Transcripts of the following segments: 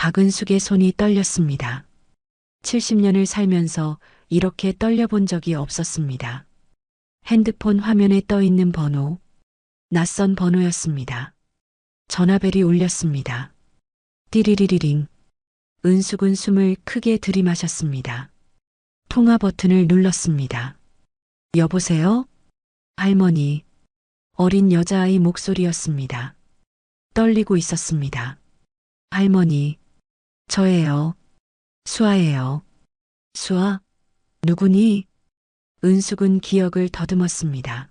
박은숙의 손이 떨렸습니다. 70년을 살면서 이렇게 떨려본 적이 없었습니다. 핸드폰 화면에 떠 있는 번호, 낯선 번호였습니다. 전화벨이 울렸습니다. 띠리리리링. 은숙은 숨을 크게 들이마셨습니다. 통화 버튼을 눌렀습니다. 여보세요? 할머니. 어린 여자아이 목소리였습니다. 떨리고 있었습니다. 할머니. 저예요. 수아예요. 수아? 누구니? 은숙은 기억을 더듬었습니다.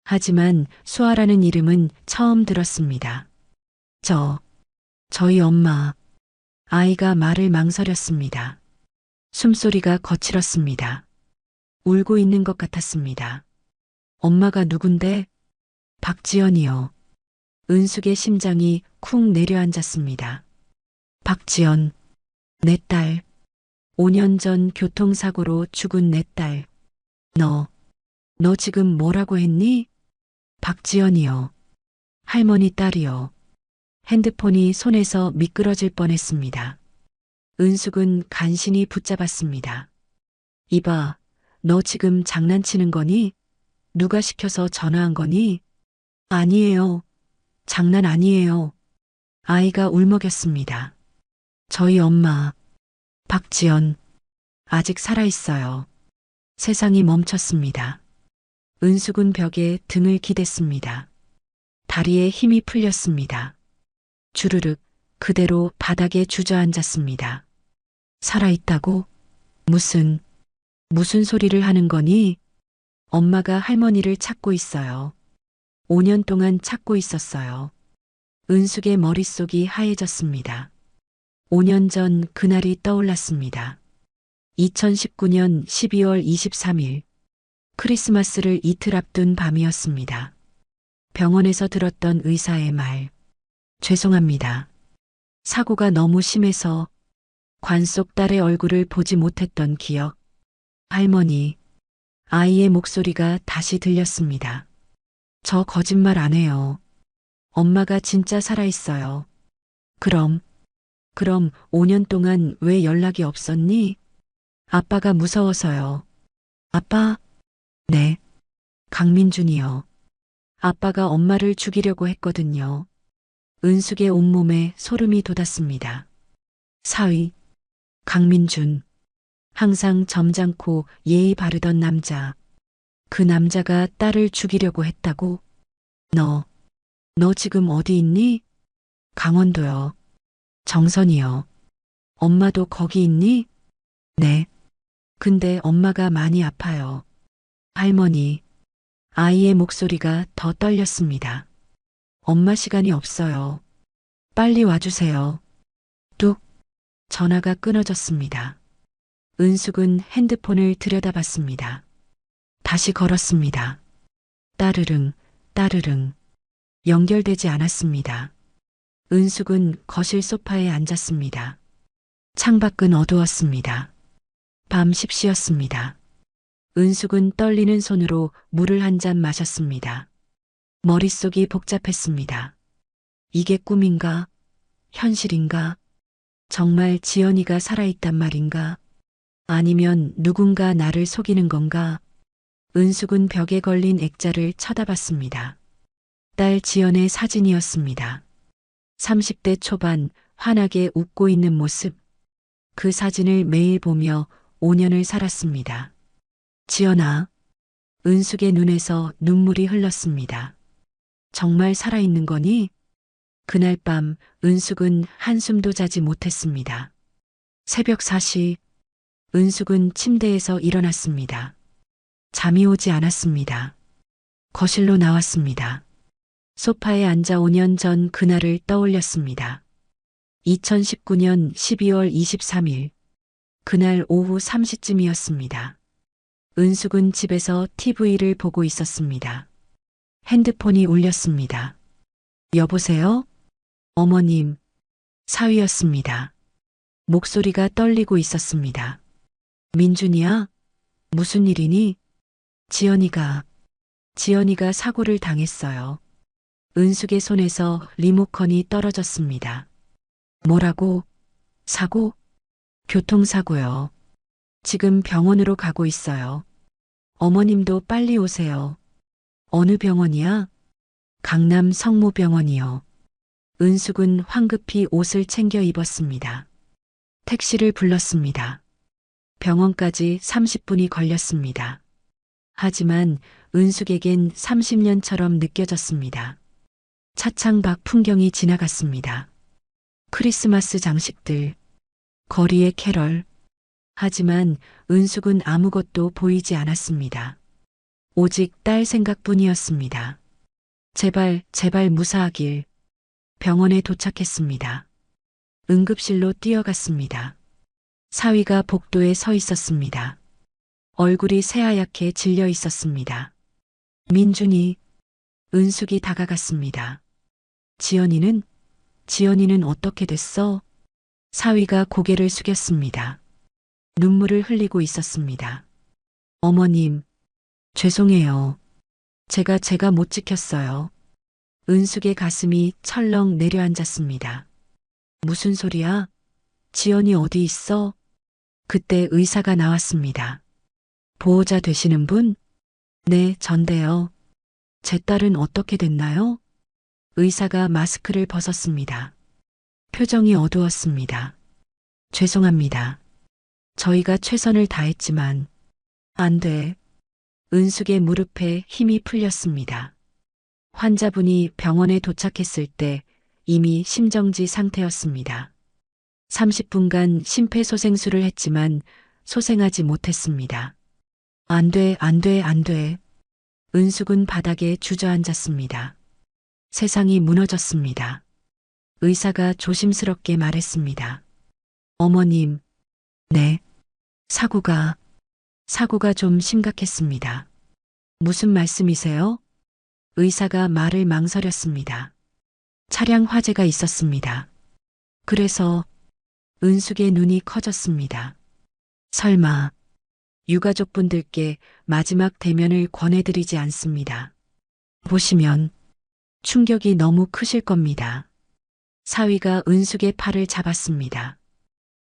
하지만 수아라는 이름은 처음 들었습니다. 저희 엄마. 아이가 말을 망설였습니다. 숨소리가 거칠었습니다. 울고 있는 것 같았습니다. 엄마가 누군데? 박지연이요. 은숙의 심장이 쿵 내려앉았습니다. 박지연, 내 딸. 5년 전 교통사고로 죽은 내 딸. 너 지금 뭐라고 했니? 박지연이요. 할머니 딸이요. 핸드폰이 손에서 미끄러질 뻔했습니다. 은숙은 간신히 붙잡았습니다. 이봐, 너 지금 장난치는 거니? 누가 시켜서 전화한 거니? 아니에요. 장난 아니에요. 아이가 울먹였습니다. 저희 엄마, 박지연, 아직 살아있어요. 세상이 멈췄습니다. 은숙은 벽에 등을 기댔습니다. 다리에 힘이 풀렸습니다. 주르륵 그대로 바닥에 주저앉았습니다. 살아있다고? 무슨 소리를 하는 거니? 엄마가 할머니를 찾고 있어요. 5년 동안 찾고 있었어요. 은숙의 머릿속이 하얘졌습니다. 5년 전 그날이 떠올랐습니다. 2019년 12월 23일. 크리스마스를 이틀 앞둔 밤이었습니다. 병원에서 들었던 의사의 말. 죄송합니다. 사고가 너무 심해서 관 속 딸의 얼굴을 보지 못했던 기억. 할머니. 아이의 목소리가 다시 들렸습니다. 저 거짓말 안 해요. 엄마가 진짜 살아있어요. 그럼 5년 동안 왜 연락이 없었니? 아빠가 무서워서요. 아빠? 네. 강민준이요. 아빠가 엄마를 죽이려고 했거든요. 은숙의 온몸에 소름이 돋았습니다. 사위, 강민준. 항상 점잖고 예의 바르던 남자. 그 남자가 딸을 죽이려고 했다고? 너 지금 어디 있니? 강원도요. 정선이요. 엄마도 거기 있니? 네. 근데 엄마가 많이 아파요. 할머니. 아이의 목소리가 더 떨렸습니다. 엄마 시간이 없어요. 빨리 와주세요. 뚝. 전화가 끊어졌습니다. 은숙은 핸드폰을 들여다봤습니다. 다시 걸었습니다. 따르릉, 따르릉. 연결되지 않았습니다. 은숙은 거실 소파에 앉았습니다. 창밖은 어두웠습니다. 밤 10시였습니다. 은숙은 떨리는 손으로 물을 한 잔 마셨습니다. 머릿속이 복잡했습니다. 이게 꿈인가? 현실인가? 정말 지연이가 살아있단 말인가? 아니면 누군가 나를 속이는 건가? 은숙은 벽에 걸린 액자를 쳐다봤습니다. 딸 지연의 사진이었습니다. 30대 초반 환하게 웃고 있는 모습. 그 사진을 매일 보며 5년을 살았습니다. 지연아. 은숙의 눈에서 눈물이 흘렀습니다. 정말 살아있는 거니? 그날 밤 은숙은 한숨도 자지 못했습니다. 새벽 4시. 은숙은 침대에서 일어났습니다. 잠이 오지 않았습니다. 거실로 나왔습니다. 소파에 앉아 5년 전 그날을 떠올렸습니다. 2019년 12월 23일. 그날 오후 3시쯤이었습니다. 은숙은 집에서 TV를 보고 있었습니다. 핸드폰이 울렸습니다. 여보세요? 어머님. 사위였습니다. 목소리가 떨리고 있었습니다. 민준이야? 무슨 일이니? 지연이가 사고를 당했어요. 은숙의 손에서 리모컨이 떨어졌습니다. 뭐라고? 사고? 교통사고요. 지금 병원으로 가고 있어요. 어머님도 빨리 오세요. 어느 병원이야? 강남 성모병원이요. 은숙은 황급히 옷을 챙겨 입었습니다. 택시를 불렀습니다. 병원까지 30분이 걸렸습니다. 하지만 은숙에겐 30년처럼 느껴졌습니다. 차창 밖 풍경이 지나갔습니다. 크리스마스 장식들, 거리의 캐럴. 하지만 은숙은 아무것도 보이지 않았습니다. 오직 딸 생각뿐이었습니다. 제발, 제발 무사하길. 병원에 도착했습니다. 응급실로 뛰어갔습니다. 사위가 복도에 서 있었습니다. 얼굴이 새하얗게 질려 있었습니다. 민준이, 은숙이 다가갔습니다. 지연이는 어떻게 됐어? 사위가 고개를 숙였습니다. 눈물을 흘리고 있었습니다. 어머님, 죄송해요. 제가 못 지켰어요. 은숙의 가슴이 철렁 내려앉았습니다. 무슨 소리야? 지연이 어디 있어? 그때 의사가 나왔습니다. 보호자 되시는 분? 네, 전데요. 제 딸은 어떻게 됐나요? 의사가 마스크를 벗었습니다. 표정이 어두웠습니다. 죄송합니다. 저희가 최선을 다했지만 안 돼. 은숙의 무릎에 힘이 풀렸습니다. 환자분이 병원에 도착했을 때 이미 심정지 상태였습니다. 30분간 심폐소생술을 했지만 소생하지 못했습니다. 안 돼, 안 돼, 안 돼. 은숙은 바닥에 주저앉았습니다. 세상이 무너졌습니다. 의사가 조심스럽게 말했습니다. 어머님, 네. 사고가 좀 심각했습니다. 무슨 말씀이세요? 의사가 말을 망설였습니다. 차량 화재가 있었습니다. 그래서 은숙의 눈이 커졌습니다. 설마 유가족분들께 마지막 대면을 권해드리지 않습니다. 보시면 충격이 너무 크실 겁니다. 사위가 은숙의 팔을 잡았습니다.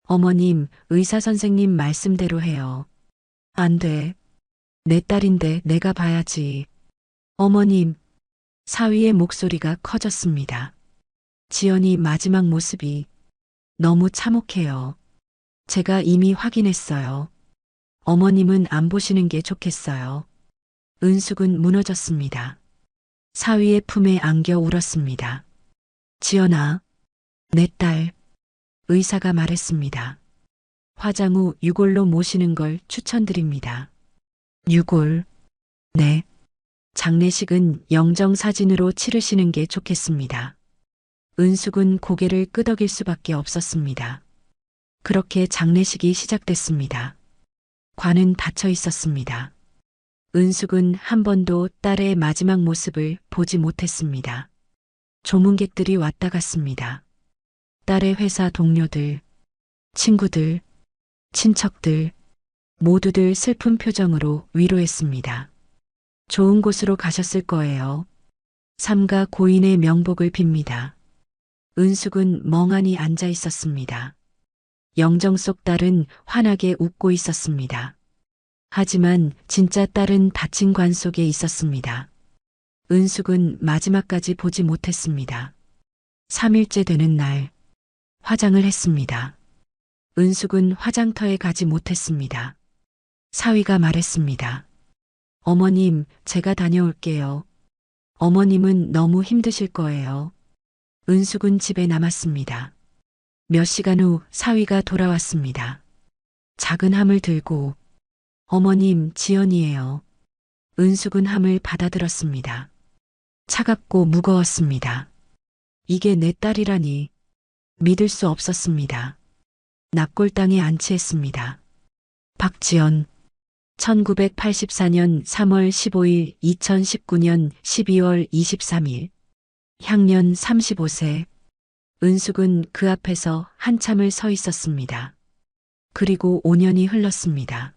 어머님, 의사 선생님 말씀대로 해요. 안 돼. 내 딸인데 내가 봐야지. 어머님, 사위의 목소리가 커졌습니다. 지연이 마지막 모습이 너무 참혹해요. 제가 이미 확인했어요. 어머님은 안 보시는 게 좋겠어요. 은숙은 무너졌습니다. 사위의 품에 안겨 울었습니다. 지연아, 내 딸. 의사가 말했습니다. 화장 후 유골로 모시는 걸 추천드립니다. 유골? 네. 장례식은 영정사진으로 치르시는 게 좋겠습니다. 은숙은 고개를 끄덕일 수밖에 없었습니다. 그렇게 장례식이 시작됐습니다. 관은 닫혀 있었습니다. 은숙은 한 번도 딸의 마지막 모습을 보지 못했습니다. 조문객들이 왔다 갔습니다. 딸의 회사 동료들, 친구들, 친척들, 모두들 슬픈 표정으로 위로했습니다. 좋은 곳으로 가셨을 거예요. 삼가 고인의 명복을 빕니다. 은숙은 멍하니 앉아 있었습니다. 영정 속 딸은 환하게 웃고 있었습니다. 하지만 진짜 딸은 닫힌 관 속에 있었습니다. 은숙은 마지막까지 보지 못했습니다. 3일째 되는 날, 화장을 했습니다. 은숙은 화장터에 가지 못했습니다. 사위가 말했습니다. 어머님, 제가 다녀올게요. 어머님은 너무 힘드실 거예요. 은숙은 집에 남았습니다. 몇 시간 후 사위가 돌아왔습니다. 작은 함을 들고, 어머님, 지연이에요. 은숙은 함을 받아들었습니다. 차갑고 무거웠습니다. 이게 내 딸이라니 믿을 수 없었습니다. 납골당에 안치했습니다. 박지연 1984년 3월 15일 2019년 12월 23일 향년 35세 은숙은 그 앞에서 한참을 서 있었습니다. 그리고 5년이 흘렀습니다.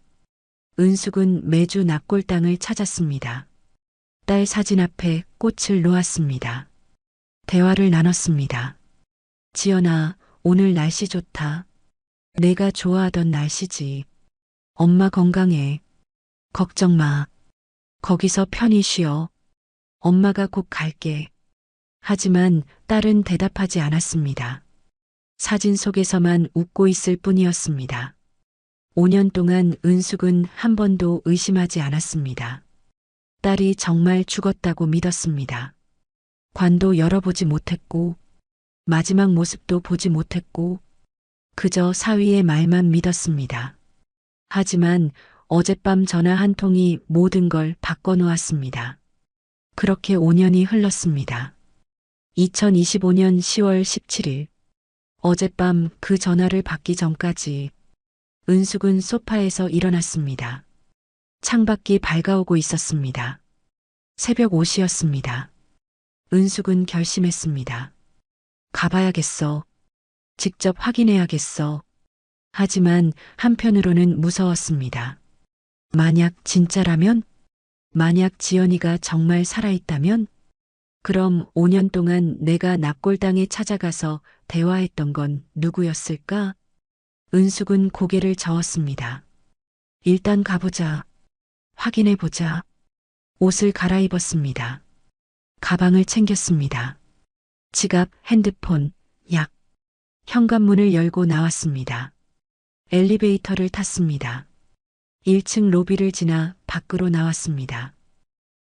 은숙은 매주 납골당을 찾았습니다. 딸 사진 앞에 꽃을 놓았습니다. 대화를 나눴습니다. 지연아, 오늘 날씨 좋다. 내가 좋아하던 날씨지. 엄마 건강해. 걱정 마. 거기서 편히 쉬어. 엄마가 곧 갈게. 하지만 딸은 대답하지 않았습니다. 사진 속에서만 웃고 있을 뿐이었습니다. 5년 동안 은숙은 한 번도 의심하지 않았습니다. 딸이 정말 죽었다고 믿었습니다. 관도 열어보지 못했고, 마지막 모습도 보지 못했고, 그저 사위의 말만 믿었습니다. 하지만 어젯밤 전화 한 통이 모든 걸 바꿔놓았습니다. 그렇게 5년이 흘렀습니다. 2025년 10월 17일, 어젯밤 그 전화를 받기 전까지 은숙은 소파에서 일어났습니다. 창밖이 밝아오고 있었습니다. 새벽 5시였습니다. 은숙은 결심했습니다. 가봐야겠어. 직접 확인해야겠어. 하지만 한편으로는 무서웠습니다. 만약 진짜라면? 만약 지연이가 정말 살아있다면? 그럼 5년 동안 내가 납골당에 찾아가서 대화했던 건 누구였을까? 은숙은 고개를 저었습니다. 일단 가보자. 확인해보자. 옷을 갈아입었습니다. 가방을 챙겼습니다. 지갑, 핸드폰, 약. 현관문을 열고 나왔습니다. 엘리베이터를 탔습니다. 1층 로비를 지나 밖으로 나왔습니다.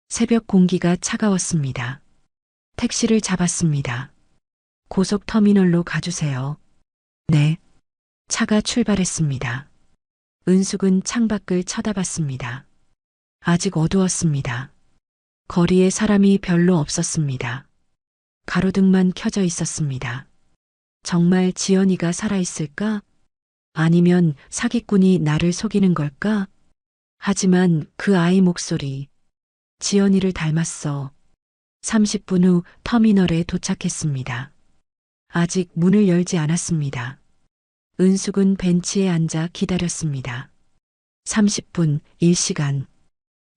새벽 공기가 차가웠습니다. 택시를 잡았습니다. 고속터미널로 가주세요. 네. 차가 출발했습니다. 은숙은 창밖을 쳐다봤습니다. 아직 어두웠습니다. 거리에 사람이 별로 없었습니다. 가로등만 켜져 있었습니다. 정말 지연이가 살아있을까? 아니면 사기꾼이 나를 속이는 걸까? 하지만 그 아이 목소리, 지연이를 닮았어. 30분 후 터미널에 도착했습니다. 아직 문을 열지 않았습니다. 은숙은 벤치에 앉아 기다렸습니다. 30분, 1시간.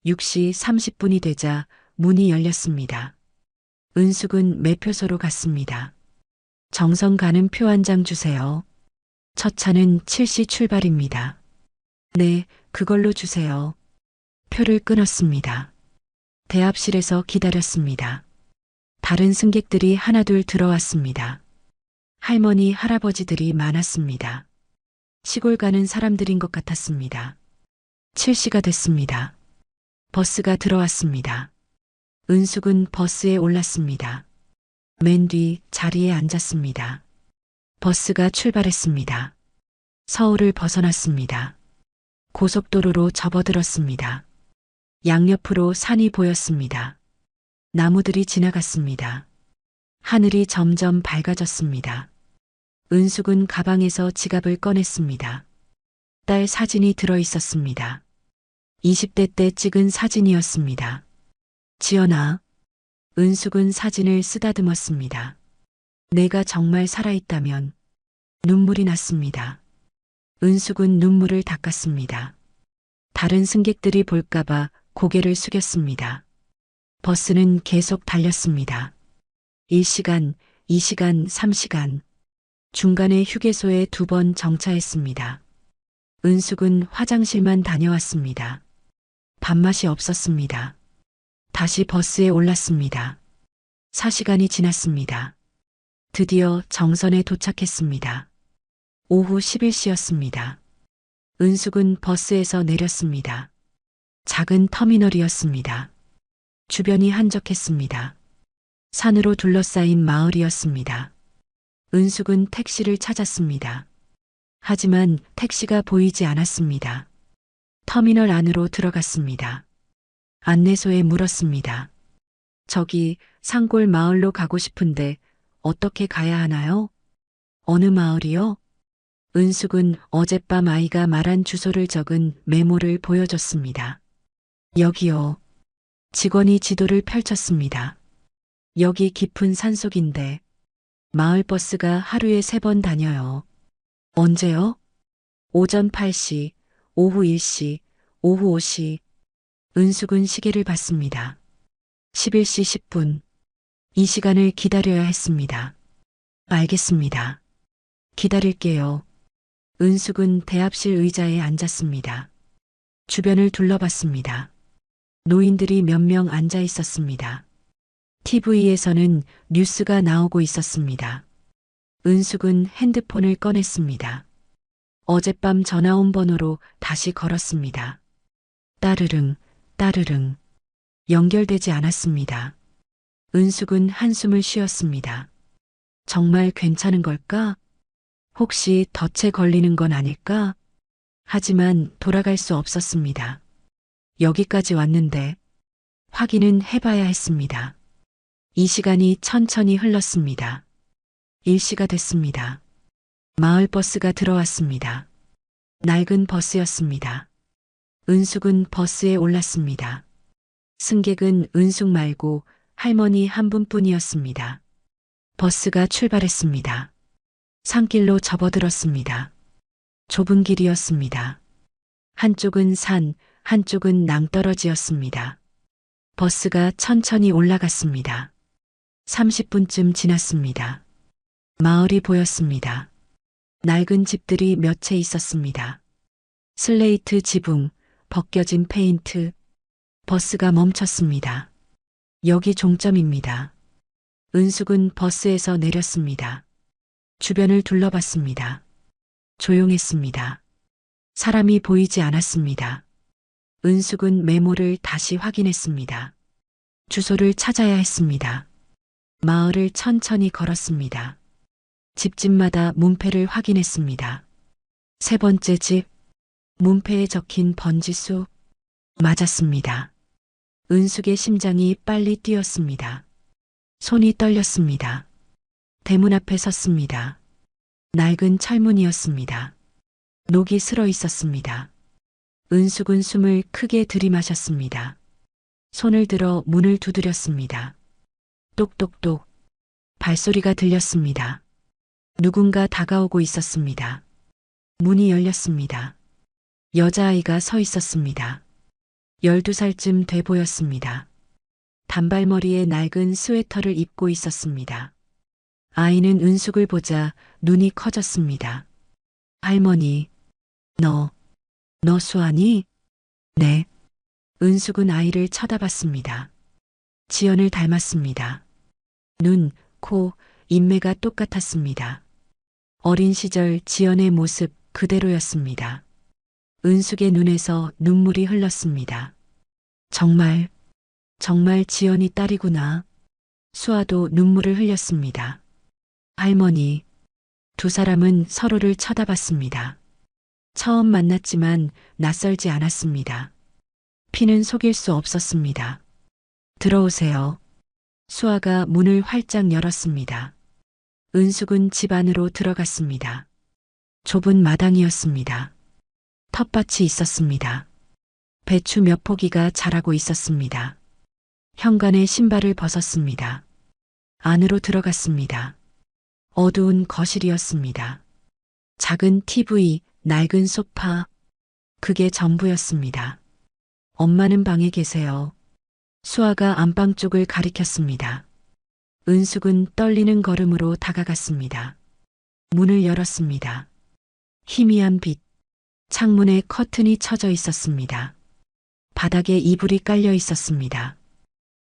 6시 30분이 되자 문이 열렸습니다. 은숙은 매표소로 갔습니다. 정성 가는 표 한 장 주세요. 첫 차는 7시 출발입니다. 네, 그걸로 주세요. 표를 끊었습니다. 대합실에서 기다렸습니다. 다른 승객들이 하나둘 들어왔습니다. 할머니, 할아버지들이 많았습니다. 시골 가는 사람들인 것 같았습니다. 7시가 됐습니다. 버스가 들어왔습니다. 은숙은 버스에 올랐습니다. 맨 뒤 자리에 앉았습니다. 버스가 출발했습니다. 서울을 벗어났습니다. 고속도로로 접어들었습니다. 양옆으로 산이 보였습니다. 나무들이 지나갔습니다. 하늘이 점점 밝아졌습니다. 은숙은 가방에서 지갑을 꺼냈습니다. 딸 사진이 들어 있었습니다. 20대 때 찍은 사진이었습니다. 지연아. 은숙은 사진을 쓰다듬었습니다. 내가 정말 살아있다면. 눈물이 났습니다. 은숙은 눈물을 닦았습니다. 다른 승객들이 볼까봐 고개를 숙였습니다. 버스는 계속 달렸습니다. 1시간, 2시간, 3시간. 중간에 휴게소에 2번 정차했습니다. 은숙은 화장실만 다녀왔습니다. 밥맛이 없었습니다. 다시 버스에 올랐습니다. 4시간이 지났습니다. 드디어 정선에 도착했습니다. 오후 11시였습니다. 은숙은 버스에서 내렸습니다. 작은 터미널이었습니다. 주변이 한적했습니다. 산으로 둘러싸인 마을이었습니다. 은숙은 택시를 찾았습니다. 하지만 택시가 보이지 않았습니다. 터미널 안으로 들어갔습니다. 안내소에 물었습니다. 저기 산골 마을로 가고 싶은데 어떻게 가야 하나요? 어느 마을이요? 은숙은 어젯밤 아이가 말한 주소를 적은 메모를 보여줬습니다. 여기요. 직원이 지도를 펼쳤습니다. 여기 깊은 산속인데 마을버스가 하루에 3번 다녀요. 언제요? 오전 8시, 오후 1시, 오후 5시. 은숙은 시계를 봤습니다. 11시 10분. 이 시간을 기다려야 했습니다. 알겠습니다. 기다릴게요. 은숙은 대합실 의자에 앉았습니다. 주변을 둘러봤습니다. 노인들이 몇 명 앉아 있었습니다. TV에서는 뉴스가 나오고 있었습니다. 은숙은 핸드폰을 꺼냈습니다. 어젯밤 전화 온 번호로 다시 걸었습니다. 따르릉, 따르릉. 연결되지 않았습니다. 은숙은 한숨을 쉬었습니다. 정말 괜찮은 걸까? 혹시 덫에 걸리는 건 아닐까? 하지만 돌아갈 수 없었습니다. 여기까지 왔는데 확인은 해봐야 했습니다. 이 시간이 천천히 흘렀습니다. 일시가 됐습니다. 마을 버스가 들어왔습니다. 낡은 버스였습니다. 은숙은 버스에 올랐습니다. 승객은 은숙 말고 할머니 한 분뿐이었습니다. 버스가 출발했습니다. 산길로 접어들었습니다. 좁은 길이었습니다. 한쪽은 산, 한쪽은 낭떠러지였습니다. 버스가 천천히 올라갔습니다. 30분쯤 지났습니다. 마을이 보였습니다. 낡은 집들이 몇 채 있었습니다. 슬레이트 지붕, 벗겨진 페인트. 버스가 멈췄습니다. 여기 종점입니다. 은숙은 버스에서 내렸습니다. 주변을 둘러봤습니다. 조용했습니다. 사람이 보이지 않았습니다. 은숙은 메모를 다시 확인했습니다. 주소를 찾아야 했습니다. 마을을 천천히 걸었습니다. 집집마다 문패를 확인했습니다. 세 번째 집, 문패에 적힌 번지수. 맞았습니다. 은숙의 심장이 빨리 뛰었습니다. 손이 떨렸습니다. 대문 앞에 섰습니다. 낡은 철문이었습니다. 녹이 슬어 있었습니다. 은숙은 숨을 크게 들이마셨습니다. 손을 들어 문을 두드렸습니다. 똑똑똑. 발소리가 들렸습니다. 누군가 다가오고 있었습니다. 문이 열렸습니다. 여자아이가 서 있었습니다. 12살쯤 돼 보였습니다. 단발머리에 낡은 스웨터를 입고 있었습니다. 아이는 은숙을 보자 눈이 커졌습니다. 할머니, 너 수아니? 네. 은숙은 아이를 쳐다봤습니다. 지연을 닮았습니다. 눈, 코, 인매가 똑같았습니다. 어린 시절 지연의 모습 그대로였습니다. 은숙의 눈에서 눈물이 흘렀습니다. 정말 지연이 딸이구나. 수아도 눈물을 흘렸습니다. 할머니, 두 사람은 서로를 쳐다봤습니다. 처음 만났지만 낯설지 않았습니다. 피는 속일 수 없었습니다. 들어오세요. 수아가 문을 활짝 열었습니다. 은숙은 집 안으로 들어갔습니다. 좁은 마당이었습니다. 텃밭이 있었습니다. 배추 몇 포기가 자라고 있었습니다. 현관에 신발을 벗었습니다. 안으로 들어갔습니다. 어두운 거실이었습니다. 작은 TV, 낡은 소파. 그게 전부였습니다. 엄마는 방에 계세요. 수아가 안방 쪽을 가리켰습니다. 은숙은 떨리는 걸음으로 다가갔습니다. 문을 열었습니다. 희미한 빛. 창문에 커튼이 쳐져 있었습니다. 바닥에 이불이 깔려 있었습니다.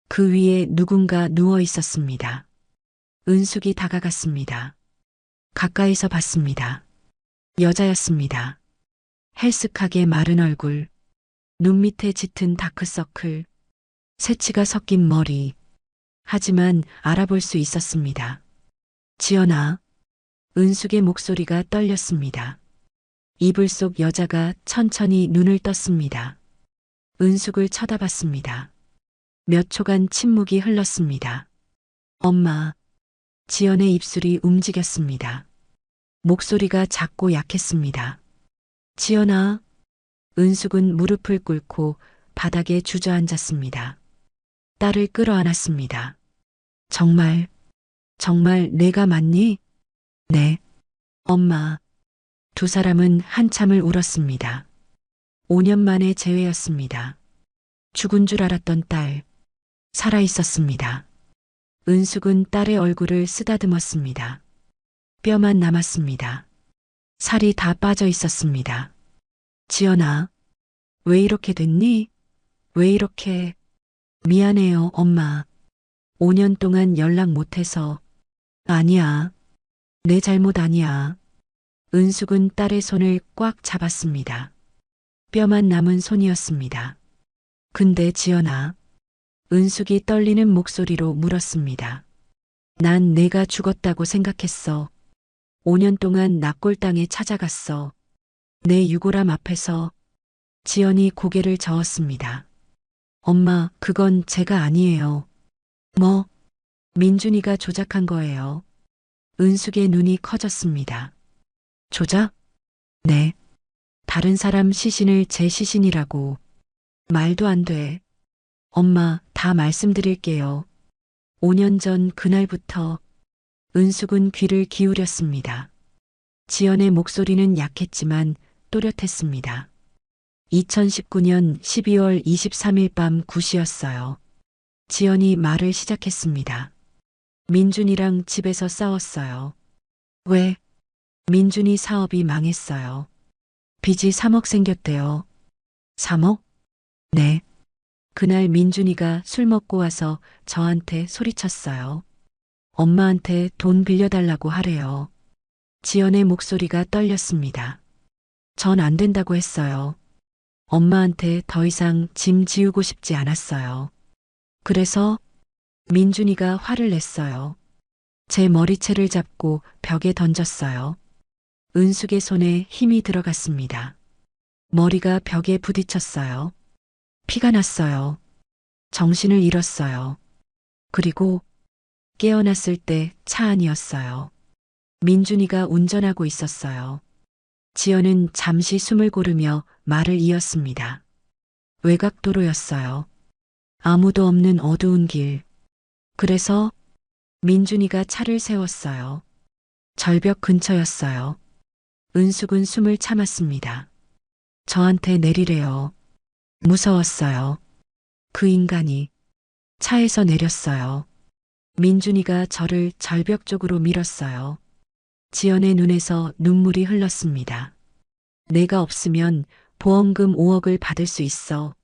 그 위에 누군가 누워 있었습니다. 은숙이 다가갔습니다. 가까이서 봤습니다. 여자였습니다. 헬쓱하게 마른 얼굴, 눈 밑에 짙은 다크서클, 새치가 섞인 머리. 하지만 알아볼 수 있었습니다. 지연아. 은숙의 목소리가 떨렸습니다. 이불 속 여자가 천천히 눈을 떴습니다. 은숙을 쳐다봤습니다. 몇 초간 침묵이 흘렀습니다. 엄마. 지연의 입술이 움직였습니다. 목소리가 작고 약했습니다. 지연아. 은숙은 무릎을 꿇고 바닥에 주저앉았습니다. 딸을 끌어안았습니다. 정말 내가 맞니? 네. 엄마. 두 사람은 한참을 울었습니다. 5년 만의 재회였습니다. 죽은 줄 알았던 딸, 살아 있었습니다. 은숙은 딸의 얼굴을 쓰다듬었습니다. 뼈만 남았습니다. 살이 다 빠져 있었습니다. 지연아, 왜 이렇게 됐니? 왜 이렇게? 미안해요, 엄마. 5년 동안 연락 못해서. 아니야. 내 잘못 아니야. 은숙은 딸의 손을 꽉 잡았습니다. 뼈만 남은 손이었습니다. 근데 지연아, 은숙이 떨리는 목소리로 물었습니다. 난 내가 죽었다고 생각했어. 5년 동안 납골당에 찾아갔어. 내 유골함 앞에서. 지연이 고개를 저었습니다. 엄마, 그건 제가 아니에요. 뭐? 민준이가 조작한 거예요. 은숙의 눈이 커졌습니다. 조작? 네. 다른 사람 시신을 제 시신이라고. 말도 안 돼. 엄마, 다 말씀드릴게요. 5년 전 그날부터 은숙은 귀를 기울였습니다. 지연의 목소리는 약했지만 또렷했습니다. 2019년 12월 23일 밤 9시였어요. 지연이 말을 시작했습니다. 민준이랑 집에서 싸웠어요. 왜? 민준이 사업이 망했어요. 빚이 3억 생겼대요. 3억? 네. 그날 민준이가 술 먹고 와서 저한테 소리쳤어요. 엄마한테 돈 빌려달라고 하래요. 지연의 목소리가 떨렸습니다. 전 안 된다고 했어요. 엄마한테 더 이상 짐 지우고 싶지 않았어요. 그래서 민준이가 화를 냈어요. 제 머리채를 잡고 벽에 던졌어요. 은숙의 손에 힘이 들어갔습니다. 머리가 벽에 부딪혔어요. 피가 났어요. 정신을 잃었어요. 그리고 깨어났을 때 차 안이었어요. 민준이가 운전하고 있었어요. 지연은 잠시 숨을 고르며 말을 이었습니다. 외곽도로였어요. 아무도 없는 어두운 길. 그래서 민준이가 차를 세웠어요. 절벽 근처였어요. 은숙은 숨을 참았습니다. 저한테 내리래요. 무서웠어요. 그 인간이 차에서 내렸어요. 민준이가 저를 절벽 쪽으로 밀었어요. 지연의 눈에서 눈물이 흘렀습니다. 내가 없으면 보험금 5억을 받을 수 있어.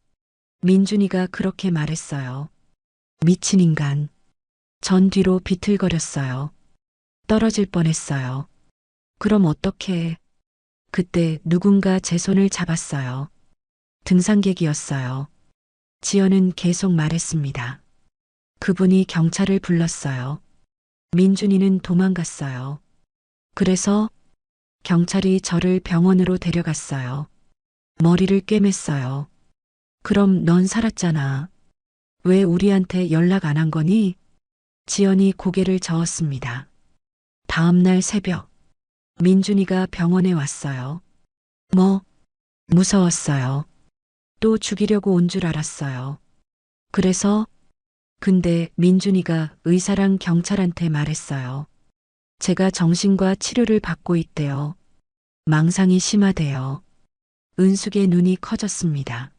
민준이가 그렇게 말했어요. 미친 인간. 전 뒤로 비틀거렸어요. 떨어질 뻔했어요. 그럼 어떡해. 그때 누군가 제 손을 잡았어요. 등산객이었어요. 지연은 계속 말했습니다. 그분이 경찰을 불렀어요. 민준이는 도망갔어요. 그래서 경찰이 저를 병원으로 데려갔어요. 머리를 꿰맸어요. 그럼 넌 살았잖아. 왜 우리한테 연락 안 한 거니? 지연이 고개를 저었습니다. 다음 날 새벽, 민준이가 병원에 왔어요. 뭐? 무서웠어요. 또 죽이려고 온 줄 알았어요. 그래서 근데 민준이가 의사랑 경찰한테 말했어요. 제가 정신과 치료를 받고 있대요. 망상이 심하대요. 은숙의 눈이 커졌습니다.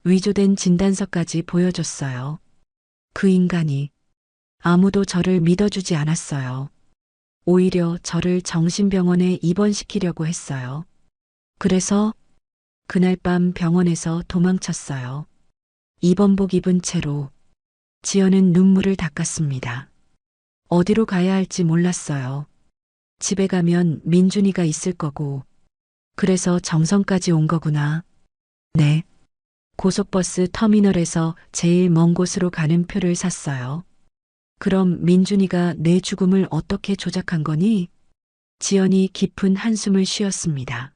위조된 진단서까지 보여줬어요. 그 인간이 아무도 저를 믿어주지 않았어요. 오히려 저를 정신병원에 입원시키려고 했어요. 그래서 그날 밤 병원에서 도망쳤어요. 입원복 입은 채로. 지연은 눈물을 닦았습니다. 어디로 가야 할지 몰랐어요. 집에 가면 민준이가 있을 거고. 그래서 정선까지 온 거구나. 네. 고속버스 터미널에서 제일 먼 곳으로 가는 표를 샀어요. 그럼 민준이가 내 죽음을 어떻게 조작한 거니? 지연이 깊은 한숨을 쉬었습니다.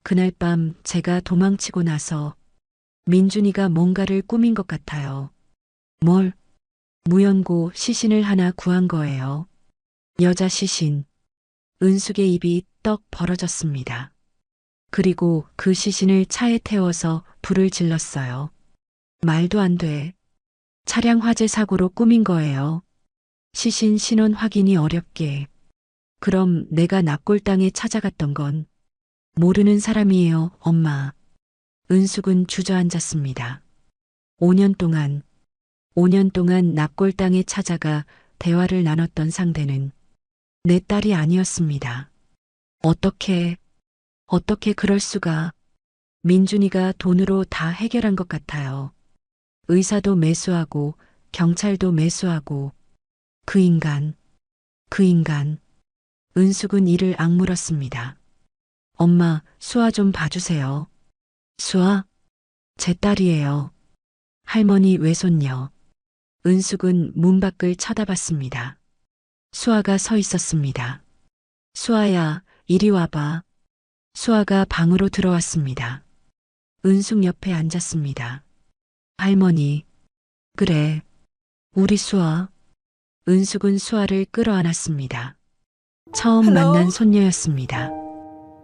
그날 밤 제가 도망치고 나서 민준이가 뭔가를 꾸민 것 같아요. 뭘? 무연고 시신을 하나 구한 거예요. 여자 시신. 은숙의 입이 떡 벌어졌습니다. 그리고 그 시신을 차에 태워서 불을 질렀어요. 말도 안 돼. 차량 화재 사고로 꾸민 거예요. 시신 신원 확인이 어렵게. 그럼 내가 납골당에 찾아갔던 건 모르는 사람이에요, 엄마. 은숙은 주저앉았습니다. 5년 동안 5년 동안 납골당에 찾아가 대화를 나눴던 상대는 내 딸이 아니었습니다. 어떻게 그럴 수가. 민준이가 돈으로 다 해결한 것 같아요. 의사도 매수하고 경찰도 매수하고 그 인간. 은숙은 이를 악물었습니다. 엄마, 수아 좀 봐주세요. 수아? 제 딸이에요. 할머니 외손녀. 은숙은 문 밖을 쳐다봤습니다. 수아가 서 있었습니다. 수아야, 이리 와봐. 수아가 방으로 들어왔습니다. 은숙 옆에 앉았습니다. 할머니, 그래, 우리 수아. 은숙은 수아를 끌어안았습니다. 처음 만난 손녀였습니다.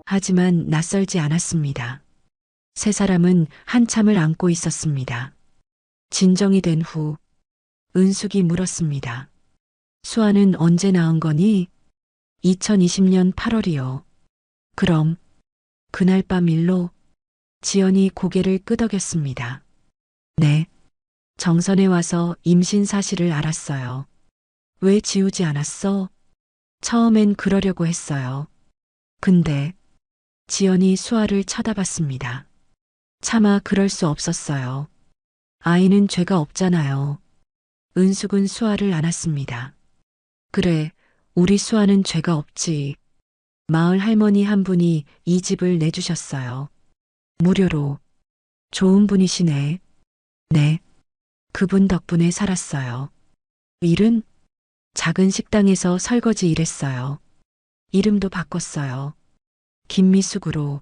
하지만 낯설지 않았습니다. 세 사람은 한참을 안고 있었습니다. 진정이 된 후 은숙이 물었습니다. 수아는 언제 낳은 거니? 2020년 8월이요. 그럼 그날 밤 일로 지연이 고개를 끄덕였습니다. 네. 정선에 와서 임신 사실을 알았어요. 왜 지우지 않았어? 처음엔 그러려고 했어요. 근데 지연이 수아를 쳐다봤습니다. 차마 그럴 수 없었어요. 아이는 죄가 없잖아요. 은숙은 수아를 안았습니다. 그래, 우리 수아는 죄가 없지. 마을 할머니 한 분이 이 집을 내주셨어요. 무료로. 좋은 분이시네. 네. 그분 덕분에 살았어요. 일은? 작은 식당에서 설거지 일했어요. 이름도 바꿨어요. 김미숙으로.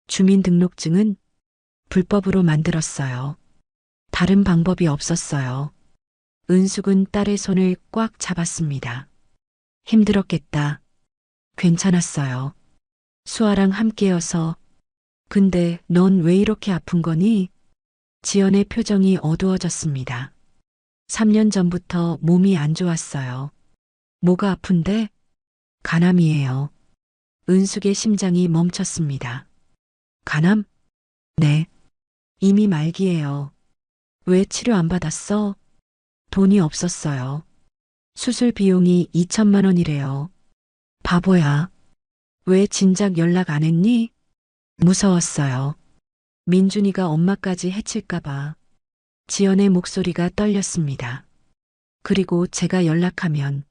주민등록증은 불법으로 만들었어요. 다른 방법이 없었어요. 은숙은 딸의 손을 꽉 잡았습니다. 힘들었겠다. 괜찮았어요. 수아랑 함께여서. 근데 넌 왜 이렇게 아픈 거니? 지연의 표정이 어두워졌습니다. 3년 전부터 몸이 안 좋았어요. 뭐가 아픈데? 간암이에요. 은숙의 심장이 멈췄습니다. 간암? 네. 이미 말기예요. 왜 치료 안 받았어? 돈이 없었어요. 수술 비용이 2천만 원이래요. 바보야. 왜 진작 연락 안 했니? 무서웠어요. 민준이가 엄마까지 해칠까봐. 지연의 목소리가 떨렸습니다. 그리고 제가 연락하면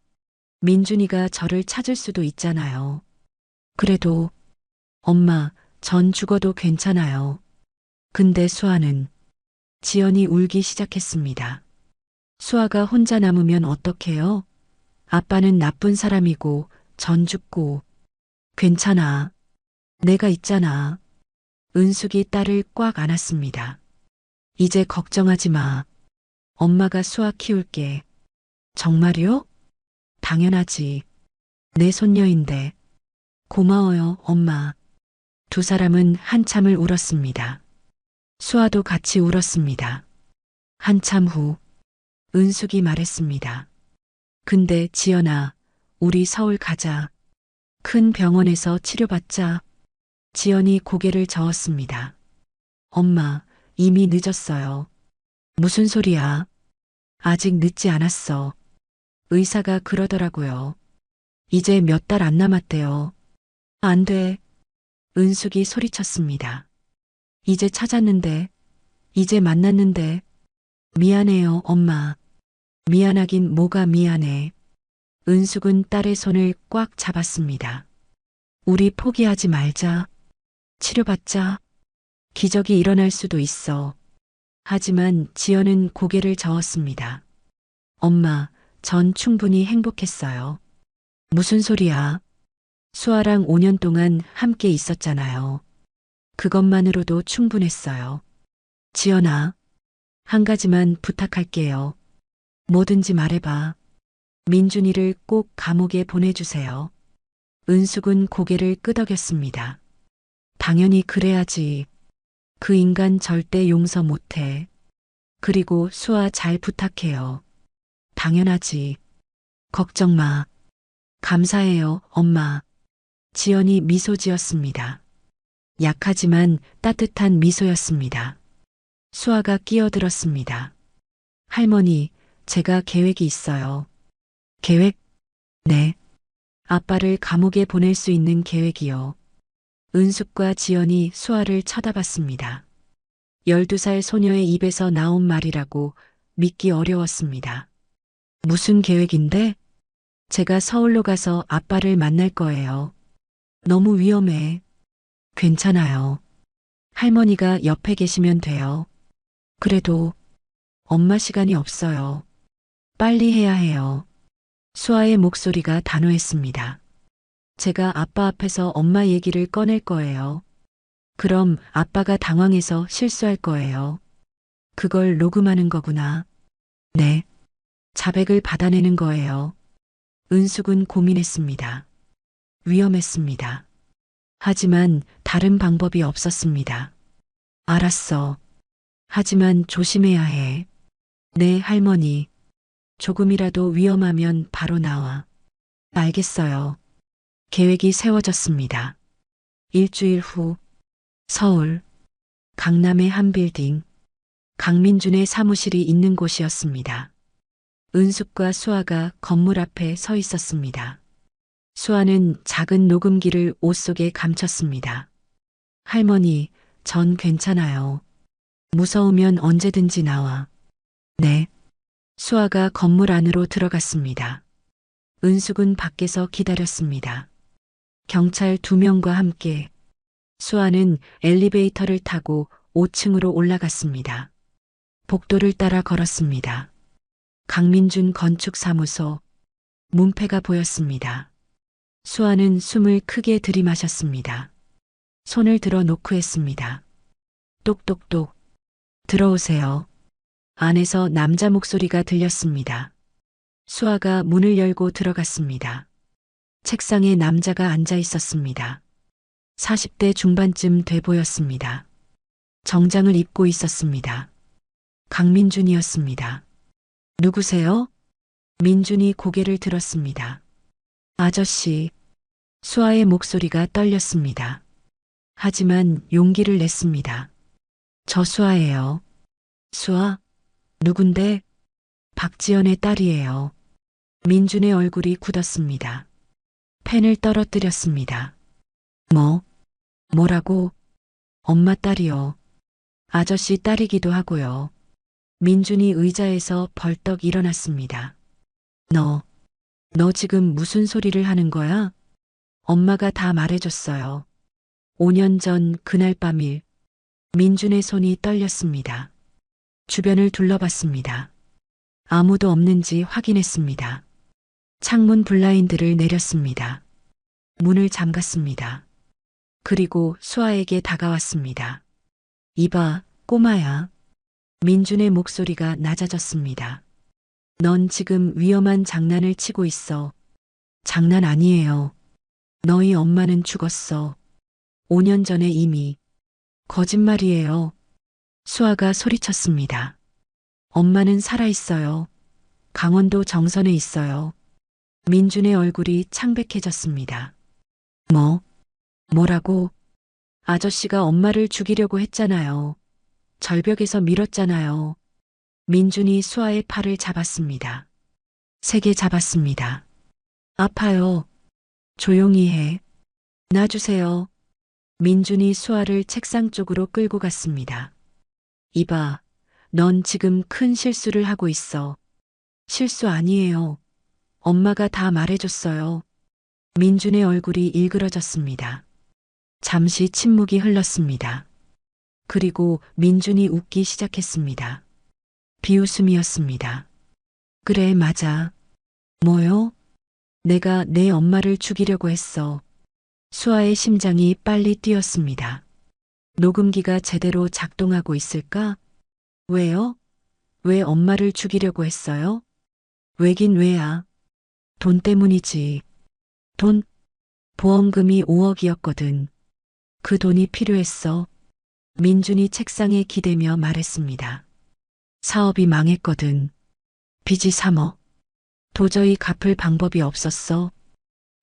민준이가 저를 찾을 수도 있잖아요. 그래도 엄마, 전 죽어도 괜찮아요. 근데 수아는 지연이 울기 시작했습니다. 수아가 혼자 남으면 어떡해요? 아빠는 나쁜 사람이고 전 죽고. 괜찮아. 내가 있잖아. 은숙이 딸을 꽉 안았습니다. 이제 걱정하지 마. 엄마가 수아 키울게. 정말요? 당연하지. 내 손녀인데. 고마워요, 엄마. 두 사람은 한참을 울었습니다. 수아도 같이 울었습니다. 한참 후 은숙이 말했습니다. 근데 지연아, 우리 서울 가자. 큰 병원에서 치료받자. 지연이 고개를 저었습니다. 엄마, 이미 늦었어요. 무슨 소리야? 아직 늦지 않았어. 의사가 그러더라고요. 이제 몇 달 안 남았대요. 안 돼. 은숙이 소리쳤습니다. 이제 찾았는데, 이제 만났는데. 미안해요, 엄마. 미안하긴 뭐가 미안해. 은숙은 딸의 손을 꽉 잡았습니다. 우리 포기하지 말자. 치료받자. 기적이 일어날 수도 있어. 하지만 지연은 고개를 저었습니다. 엄마, 전 충분히 행복했어요. 무슨 소리야? 수아랑 5년 동안 함께 있었잖아요. 그것만으로도 충분했어요. 지연아, 한 가지만 부탁할게요. 뭐든지 말해봐. 민준이를 꼭 감옥에 보내주세요. 은숙은 고개를 끄덕였습니다. 당연히 그래야지. 그 인간 절대 용서 못해. 그리고 수아 잘 부탁해요. 당연하지. 걱정 마. 감사해요, 엄마. 지연이 미소 지었습니다. 약하지만 따뜻한 미소였습니다. 수아가 끼어들었습니다. 할머니, 제가 계획이 있어요. 계획? 네. 아빠를 감옥에 보낼 수 있는 계획이요. 은숙과 지연이 수아를 쳐다봤습니다. 12살 소녀의 입에서 나온 말이라고 믿기 어려웠습니다. 무슨 계획인데? 제가 서울로 가서 아빠를 만날 거예요. 너무 위험해. 괜찮아요. 할머니가 옆에 계시면 돼요. 그래도 엄마 시간이 없어요. 빨리 해야 해요. 수아의 목소리가 단호했습니다. 제가 아빠 앞에서 엄마 얘기를 꺼낼 거예요. 그럼 아빠가 당황해서 실수할 거예요. 그걸 녹음하는 거구나. 네. 자백을 받아내는 거예요. 은숙은 고민했습니다. 위험했습니다. 하지만 다른 방법이 없었습니다. 알았어. 하지만 조심해야 해. 네, 할머니. 조금이라도 위험하면 바로 나와. 알겠어요. 계획이 세워졌습니다. 일주일 후, 서울, 강남의 한 빌딩, 강민준의 사무실이 있는 곳이었습니다. 은숙과 수아가 건물 앞에 서 있었습니다. 수아는 작은 녹음기를 옷 속에 감췄습니다. 할머니, 전 괜찮아요. 무서우면 언제든지 나와. 네. 수아가 건물 안으로 들어갔습니다. 은숙은 밖에서 기다렸습니다. 경찰 2명과 함께 수아는 엘리베이터를 타고 5층으로 올라갔습니다. 복도를 따라 걸었습니다. 강민준 건축사무소 문패가 보였습니다. 수아는 숨을 크게 들이마셨습니다. 손을 들어 노크했습니다. 똑똑똑. 들어오세요. 안에서 남자 목소리가 들렸습니다. 수아가 문을 열고 들어갔습니다. 책상에 남자가 앉아 있었습니다. 40대 중반쯤 돼 보였습니다. 정장을 입고 있었습니다. 강민준이었습니다. 누구세요? 민준이 고개를 들었습니다. 아저씨. 수아의 목소리가 떨렸습니다. 하지만 용기를 냈습니다. 저 수아예요. 수아? 누군데? 박지연의 딸이에요. 민준의 얼굴이 굳었습니다. 펜을 떨어뜨렸습니다. 뭐라고? 엄마 딸이요. 아저씨 딸이기도 하고요. 민준이 의자에서 벌떡 일어났습니다. 너 지금 무슨 소리를 하는 거야? 엄마가 다 말해줬어요. 5년 전 그날 밤일. 민준의 손이 떨렸습니다. 주변을 둘러봤습니다. 아무도 없는지 확인했습니다. 창문 블라인드를 내렸습니다. 문을 잠갔습니다. 그리고 수아에게 다가왔습니다. 이봐, 꼬마야. 민준의 목소리가 낮아졌습니다. 넌 지금 위험한 장난을 치고 있어. 장난 아니에요. 너희 엄마는 죽었어. 5년 전에 이미. 거짓말이에요. 수아가 소리쳤습니다. 엄마는 살아있어요. 강원도 정선에 있어요. 민준의 얼굴이 창백해졌습니다. 뭐라고? 아저씨가 엄마를 죽이려고 했잖아요. 절벽에서 밀었잖아요. 민준이 수아의 팔을 잡았습니다. 세게 잡았습니다. 아파요. 조용히 해. 놔주세요. 민준이 수아를 책상 쪽으로 끌고 갔습니다. 이봐, 넌 지금 큰 실수를 하고 있어. 실수 아니에요. 엄마가 다 말해줬어요. 민준의 얼굴이 일그러졌습니다. 잠시 침묵이 흘렀습니다. 그리고 민준이 웃기 시작했습니다. 비웃음이었습니다. 그래, 맞아. 뭐요? 내가 내 엄마를 죽이려고 했어. 수아의 심장이 빨리 뛰었습니다. 녹음기가 제대로 작동하고 있을까? 왜요? 왜 엄마를 죽이려고 했어요? 왜긴 왜야? 돈 때문이지. 돈? 보험금이 5억이었거든. 그 돈이 필요했어. 민준이 책상에 기대며 말했습니다. 사업이 망했거든. 빚이 3억. 도저히 갚을 방법이 없었어.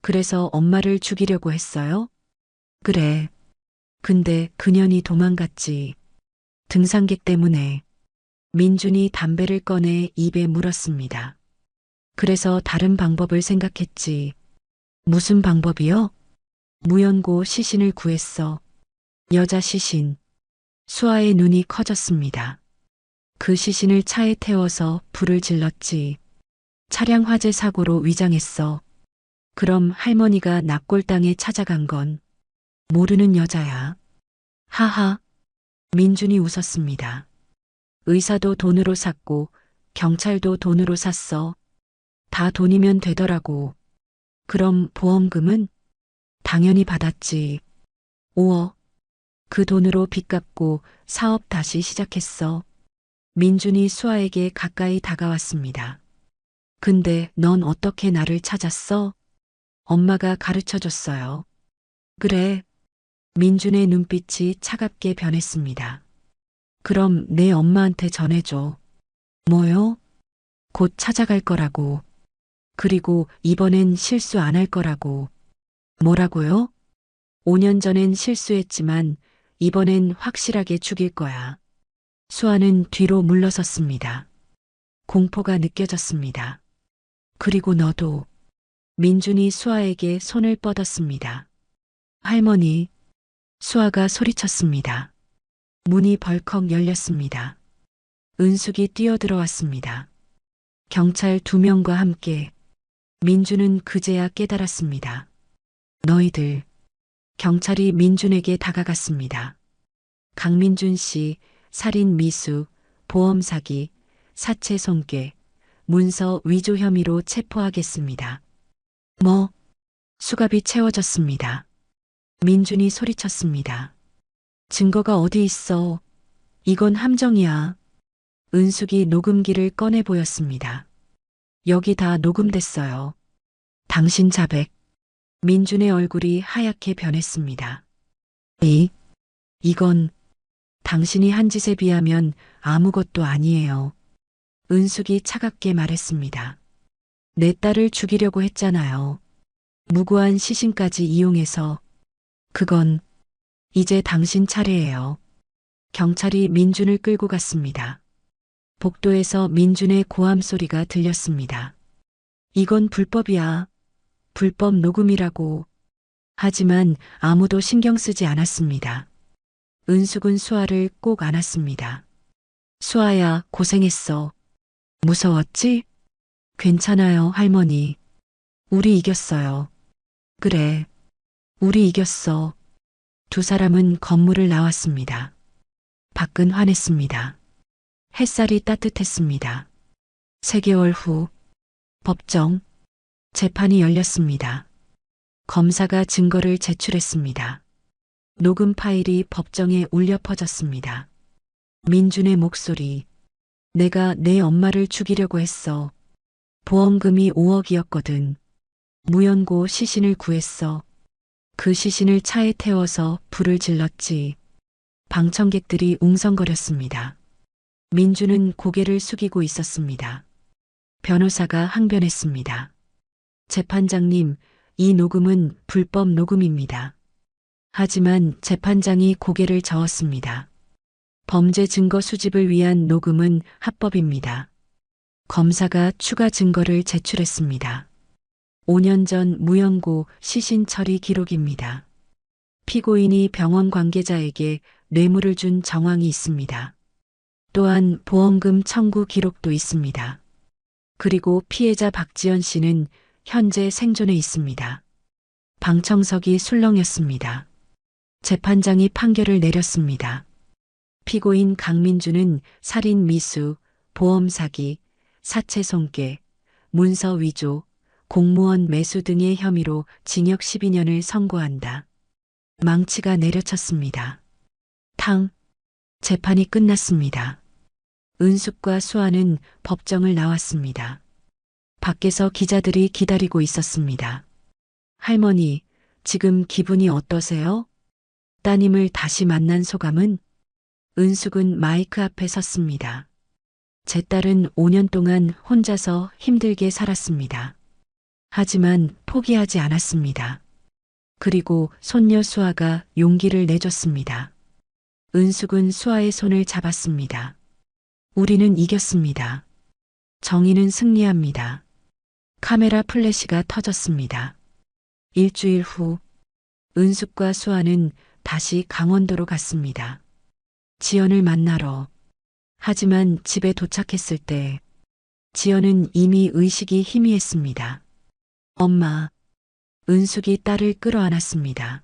그래서 엄마를 죽이려고 했어요? 그래. 근데 그년이 도망갔지. 등산객 때문에. 민준이 담배를 꺼내 입에 물었습니다. 그래서 다른 방법을 생각했지. 무슨 방법이요? 무연고 시신을 구했어. 여자 시신. 수아의 눈이 커졌습니다. 그 시신을 차에 태워서 불을 질렀지. 차량 화재 사고로 위장했어. 그럼 할머니가 납골당에 찾아간 건 모르는 여자야. 하하. 민준이 웃었습니다. 의사도 돈으로 샀고 경찰도 돈으로 샀어. 다 돈이면 되더라고. 그럼 보험금은? 당연히 받았지. 5억. 그 돈으로 빚 갚고 사업 다시 시작했어. 민준이 수아에게 가까이 다가왔습니다. 근데 넌 어떻게 나를 찾았어? 엄마가 가르쳐 줬어요. 그래. 민준의 눈빛이 차갑게 변했습니다. 그럼 내 엄마한테 전해줘. 뭐요? 곧 찾아갈 거라고. 그리고 이번엔 실수 안 할 거라고. 뭐라고요? 5년 전엔 실수했지만 이번엔 확실하게 죽일 거야. 수아는 뒤로 물러섰습니다. 공포가 느껴졌습니다. 그리고 너도. 민준이 수아에게 손을 뻗었습니다. 할머니. 수아가 소리쳤습니다. 문이 벌컥 열렸습니다. 은숙이 뛰어들어왔습니다. 경찰 2명과 함께. 민준은 그제야 깨달았습니다. 너희들. 경찰이 민준에게 다가갔습니다. 강민준 씨, 살인 미수, 보험 사기, 사체 손괴, 문서 위조 혐의로 체포하겠습니다. 뭐? 수갑이 채워졌습니다. 민준이 소리쳤습니다. 증거가 어디 있어? 이건 함정이야. 은숙이 녹음기를 꺼내 보였습니다. 여기 다 녹음됐어요. 당신 자백. 민준의 얼굴이 하얗게 변했습니다. 이건 당신이 한 짓에 비하면 아무것도 아니에요. 은숙이 차갑게 말했습니다. 내 딸을 죽이려고 했잖아요. 무고한 시신까지 이용해서. 그건 이제 당신 차례예요. 경찰이 민준을 끌고 갔습니다. 복도에서 민준의 고함 소리가 들렸습니다. 이건 불법이야. 불법 녹음이라고. 하지만 아무도 신경 쓰지 않았습니다. 은숙은 수아를 꼭 안았습니다. 수아야, 고생했어. 무서웠지? 괜찮아요, 할머니. 우리 이겼어요. 그래. 우리 이겼어. 2사람은 건물을 나왔습니다. 밖은 환했습니다. 햇살이 따뜻했습니다. 3개월 후, 법정, 재판이 열렸습니다. 검사가 증거를 제출했습니다. 녹음 파일이 법정에 울려 퍼졌습니다. 민준의 목소리. 내가 내 엄마를 죽이려고 했어. 보험금이 5억이었거든. 무연고 시신을 구했어. 그 시신을 차에 태워서 불을 질렀지. 방청객들이 웅성거렸습니다. 민준은 고개를 숙이고 있었습니다. 변호사가 항변했습니다. 재판장님, 이 녹음은 불법 녹음입니다. 하지만 재판장이 고개를 저었습니다. 범죄 증거 수집을 위한 녹음은 합법입니다. 검사가 추가 증거를 제출했습니다. 5년 전 무연고 시신 처리 기록입니다. 피고인이 병원 관계자에게 뇌물을 준 정황이 있습니다. 또한 보험금 청구 기록도 있습니다. 그리고 피해자 박지연 씨는 현재 생존해 있습니다. 방청석이 술렁였습니다. 재판장이 판결을 내렸습니다. 피고인 강민주는 살인 미수, 보험 사기, 사체 손괴, 문서 위조, 공무원 매수 등의 혐의로 징역 12년을 선고한다. 망치가 내려쳤습니다. 탕. 재판이 끝났습니다. 은숙과 수아는 법정을 나왔습니다. 밖에서 기자들이 기다리고 있었습니다. 할머니, 지금 기분이 어떠세요? 따님을 다시 만난 소감은? 은숙은 마이크 앞에 섰습니다. 제 딸은 5년 동안 혼자서 힘들게 살았습니다. 하지만 포기하지 않았습니다. 그리고 손녀 수아가 용기를 내줬습니다. 은숙은 수아의 손을 잡았습니다. 우리는 이겼습니다. 정의는 승리합니다. 카메라 플래시가 터졌습니다. 일주일 후 은숙과 수아는 다시 강원도로 갔습니다. 지연을 만나러. 하지만 집에 도착했을 때 지연은 이미 의식이 희미했습니다. 엄마, 은숙이 딸을 끌어안았습니다.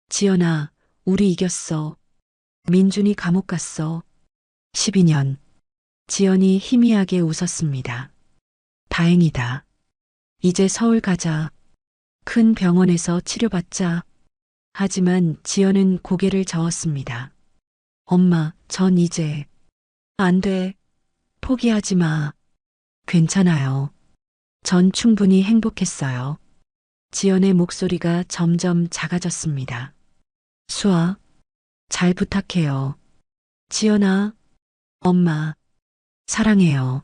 지연아, 우리 이겼어. 민준이 감옥 갔어. 12년. 지연이 희미하게 웃었습니다. 다행이다. 이제 서울 가자. 큰 병원에서 치료받자. 하지만 지연은 고개를 저었습니다. 엄마, 전 이제 안 돼. 포기하지 마. 괜찮아요. 전 충분히 행복했어요. 지연의 목소리가 점점 작아졌습니다. 수아, 잘 부탁해요. 지연아, 엄마, 사랑해요.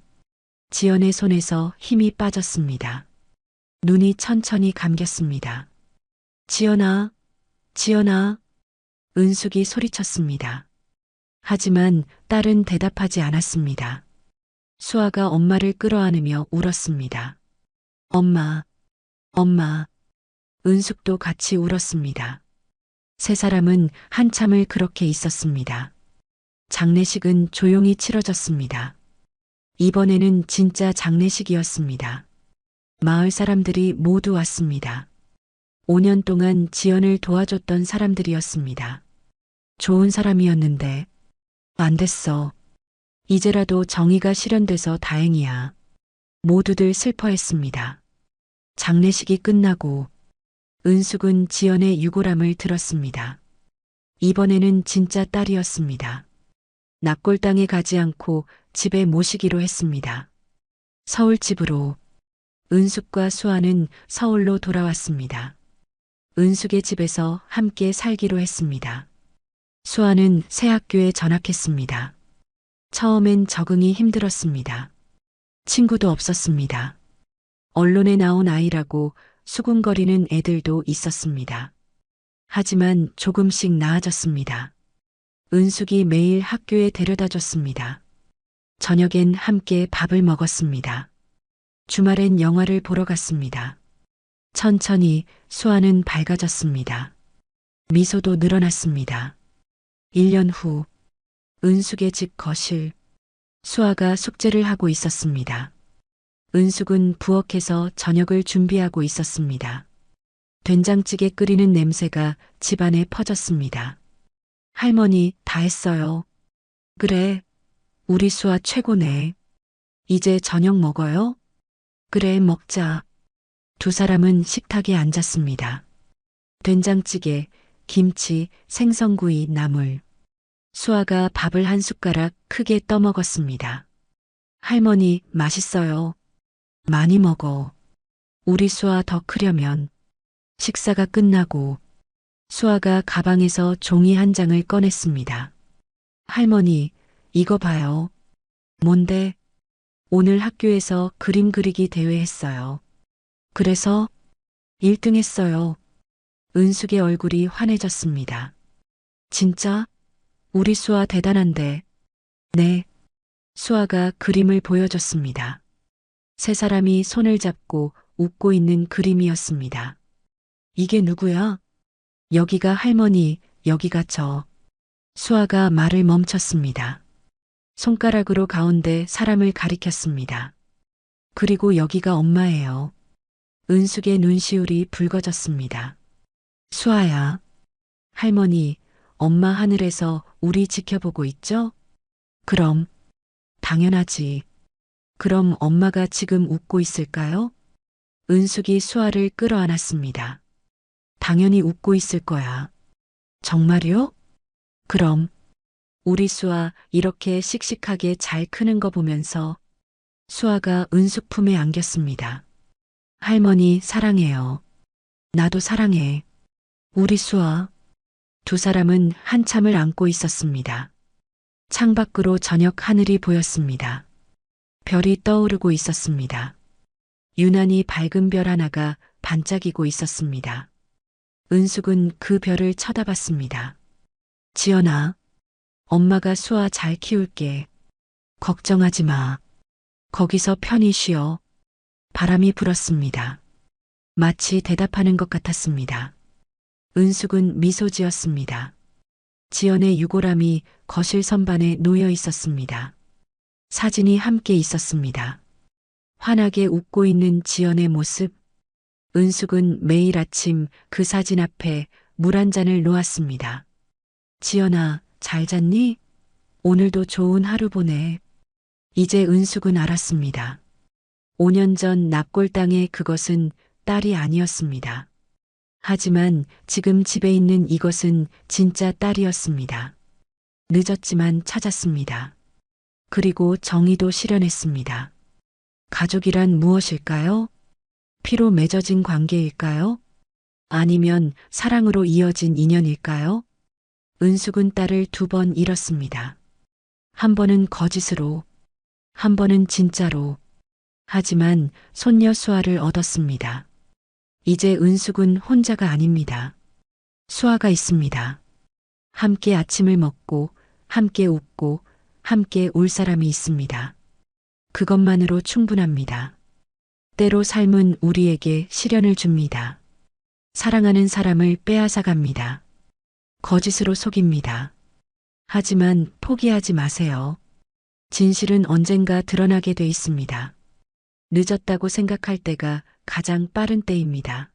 지연의 손에서 힘이 빠졌습니다. 눈이 천천히 감겼습니다. 지연아, 지연아, 은숙이 소리쳤습니다. 하지만 딸은 대답하지 않았습니다. 수아가 엄마를 끌어안으며 울었습니다. 엄마, 엄마, 은숙도 같이 울었습니다. 세 사람은 한참을 그렇게 있었습니다. 장례식은 조용히 치러졌습니다. 이번에는 진짜 장례식이었습니다. 마을 사람들이 모두 왔습니다. 5년 동안 지연을 도와줬던 사람들이었습니다. 좋은 사람이었는데 안 됐어. 이제라도 정의가 실현돼서 다행이야. 모두들 슬퍼했습니다. 장례식이 끝나고 은숙은 지연의 유골함을 들었습니다. 이번에는 진짜 딸이었습니다. 납골당에 가지 않고 집에 모시기로 했습니다. 서울집으로. 은숙과 수아는 서울로 돌아왔습니다. 은숙의 집에서 함께 살기로 했습니다. 수아는 새 학교에 전학했습니다. 처음엔 적응이 힘들었습니다. 친구도 없었습니다. 언론에 나온 아이라고 수군거리는 애들도 있었습니다. 하지만 조금씩 나아졌습니다. 은숙이 매일 학교에 데려다 줬습니다. 저녁엔 함께 밥을 먹었습니다. 주말엔 영화를 보러 갔습니다. 천천히 수아는 밝아졌습니다. 미소도 늘어났습니다. 1년 후 은숙의 집 거실. 수아가 숙제를 하고 있었습니다. 은숙은 부엌에서 저녁을 준비하고 있었습니다. 된장찌개 끓이는 냄새가 집안에 퍼졌습니다. 할머니, 다 했어요. 그래, 우리 수아 최고네. 이제 저녁 먹어요? 그래, 먹자. 두 사람은 식탁에 앉았습니다. 된장찌개, 김치, 생선구이, 나물. 수아가 밥을 한 숟가락 크게 떠먹었습니다. 할머니, 맛있어요. 많이 먹어. 우리 수아 더 크려면. 식사가 끝나고 수아가 가방에서 종이 한 장을 꺼냈습니다. 할머니, 이거 봐요. 뭔데? 오늘 학교에서 그림 그리기 대회 했어요. 그래서 1등 했어요. 은숙의 얼굴이 환해졌습니다. 진짜? 우리 수아 대단한데. 네. 수아가 그림을 보여줬습니다. 세 사람이 손을 잡고 웃고 있는 그림이었습니다. 이게 누구야? 여기가 할머니, 여기가 저. 수아가 말을 멈췄습니다. 손가락으로 가운데 사람을 가리켰습니다. 그리고 여기가 엄마예요. 은숙의 눈시울이 붉어졌습니다. 수아야. 할머니, 엄마 하늘에서 우리 지켜보고 있죠? 그럼. 당연하지. 그럼 엄마가 지금 웃고 있을까요? 은숙이 수아를 끌어안았습니다. 당연히 웃고 있을 거야. 정말요? 그럼. 우리 수아 이렇게 씩씩하게 잘 크는 거 보면서 수아가 은숙 품에 안겼습니다. 할머니 사랑해요. 나도 사랑해. 우리 수아. 두 사람은 한참을 안고 있었습니다. 창밖으로 저녁 하늘이 보였습니다. 별이 떠오르고 있었습니다. 유난히 밝은 별 하나가 반짝이고 있었습니다. 은숙은 그 별을 쳐다봤습니다. 지연아, 엄마가 수아 잘 키울게. 걱정하지 마. 거기서 편히 쉬어. 바람이 불었습니다. 마치 대답하는 것 같았습니다. 은숙은 미소 지었습니다. 지연의 유골함이 거실 선반에 놓여 있었습니다. 사진이 함께 있었습니다. 환하게 웃고 있는 지연의 모습. 은숙은 매일 아침 그 사진 앞에 물 한 잔을 놓았습니다. 지연아, 잘 잤니? 오늘도 좋은 하루 보내. 이제 은숙은 알았습니다. 5년 전 납골 땅의 그것은 딸이 아니었습니다. 하지만 지금 집에 있는 이것은 진짜 딸이었습니다. 늦었지만 찾았습니다. 그리고 정의도 실현했습니다. 가족이란 무엇일까요? 피로 맺어진 관계일까요? 아니면 사랑으로 이어진 인연일까요? 은숙은 딸을 2번 잃었습니다. 한 번은 거짓으로, 한 번은 진짜로. 하지만 손녀 수아를 얻었습니다. 이제 은숙은 혼자가 아닙니다. 수아가 있습니다. 함께 아침을 먹고, 함께 웃고, 함께 울 사람이 있습니다. 그것만으로 충분합니다. 때로 삶은 우리에게 시련을 줍니다. 사랑하는 사람을 빼앗아 갑니다. 거짓으로 속입니다. 하지만 포기하지 마세요. 진실은 언젠가 드러나게 돼 있습니다. 늦었다고 생각할 때가 가장 빠른 때입니다.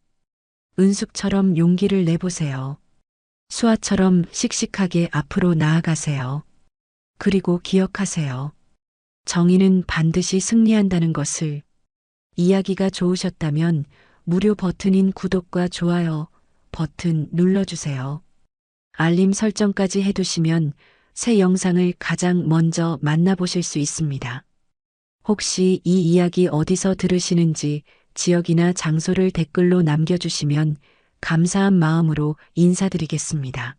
은숙처럼 용기를 내보세요. 수아처럼 씩씩하게 앞으로 나아가세요. 그리고 기억하세요. 정의는 반드시 승리한다는 것을. 이야기가 좋으셨다면 무료 버튼인 구독과 좋아요 버튼 눌러주세요. 알림 설정까지 해두시면 새 영상을 가장 먼저 만나보실 수 있습니다. 혹시 이 이야기 어디서 들으시는지 지역이나 장소를 댓글로 남겨주시면 감사한 마음으로 인사드리겠습니다.